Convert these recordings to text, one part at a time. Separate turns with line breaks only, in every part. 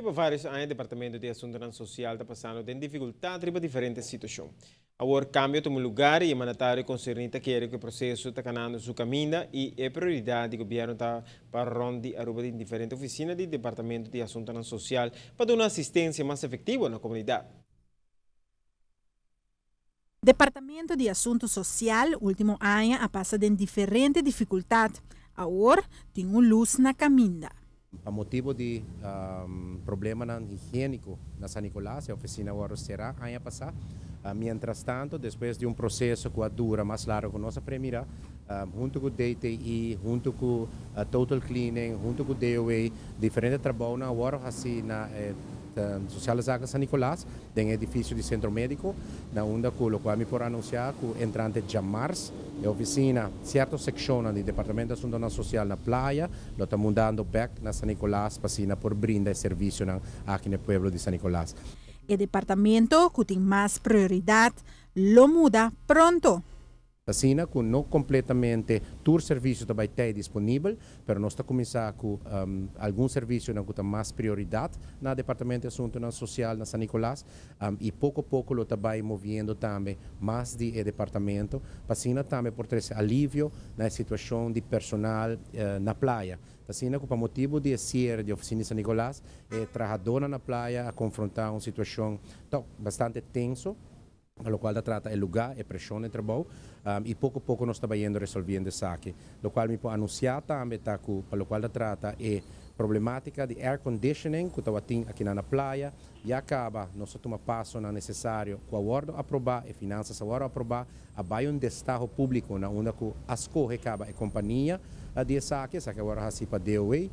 Por vários anos, o Departamento de Assuntos Social está passando de dificuldade para diferentes situações. Agora, cambio toma lugar e o mandatário concernente quer que o processo está caminhando seu caminho e é prioridade do governo está para ronde a roupa de diferentes oficinas do Departamento de Assuntos Social para dar uma assistência mais efetiva na comunidade.
Departamento de Assuntos Social, último ano, a passa de diferentes dificuldades. Agora, tem luz na caminha.
A motivo de problema higiênico na San Nicolás, a oficina agora será ano passado. Mientras tanto, depois de processo que dura mais largo com nossa primeira, junto com o DTI, junto com o Total Cleaning, junto com o DOA, diferentes trabalhos agora assim na Socializada San Nicolás, no edifício de centro médico, na onda com o qual me por anunciar que entrante de março, a oficina, certa secção do Departamento de Assuntos Social na praia, lo está mudando back na San Nicolás, para por brindar serviço aqui no pueblo de San Nicolás.
O departamento que tem mais prioridade lo muda pronto.
Vacina que não completamente todo o serviço também está disponível, mas nós estamos começando com algum serviço que tem mais prioridade no Departamento de Assuntos Social na San Nicolás e pouco a pouco lo também movendo também mais de departamento, vacina também por ter alívio na situação de personal na praia. Vacina que por motivo de ser de oficina de San Nicolás é trabalhadora na praia a confrontar uma situação bastante tenso, a qual trata o lugar e pressão de trabalho e pouco a pouco nós estamos indo resolvendo isso aqui. O qual me pode anunciar também que para o qual trata é problemática de air conditioning que está aqui na praia e acaba nós tomamos passo necessário com a ordem aprovar e finanças a ordem aprovar a bairro de estado público na onde as corre acaba a companhia de essa aqui agora assim para DOA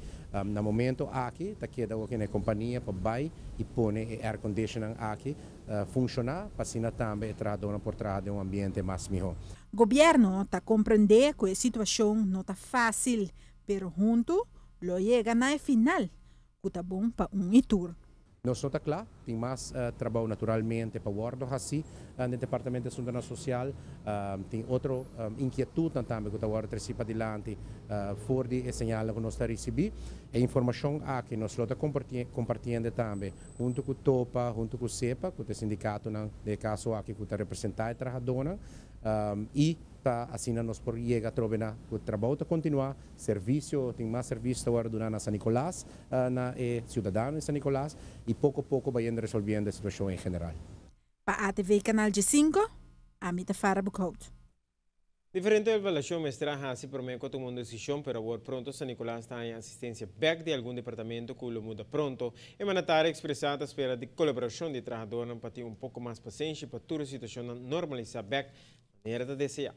no momento aqui está queda aqui na companhia para vai e põe air conditioning aqui funcionar para assim também trabalhar por trás de ambiente mais melhor.
O governo está compreendendo que a situação não está fácil, mas junto lo chega na final, que está bom para itur.
Nós está claro, tem mais trabalho naturalmente para o ordem assim no Departamento de Assuntos Social, tem outra inquietude também que está agora para adiante fora de sinal que nós está recebendo. A informação aqui nós está compartilhando também junto com o TOPA, junto com o CEPA, que é o sindicato no caso aqui que está representado e trabalhadora, e assim nós por chegar a trocar o trabalho está continuar, serviço, tem mais serviço agora durante San Nicolás, na cidadão em San Nicolás, e pouco a pouco vai resolvendo a situação em geral.
Para a TV Canal G5, a Mita Farah Bukout.
Diferente avaliação mestrada assim por meio que todo mundo decisão, pero agora pronto San Nicolás está em assistência back de algum departamento que lo muda pronto. E mandatário expressada espera de colaboração de trabalhadores para ter pouco mais paciência para toda a situação normalizar back maneira de desejar.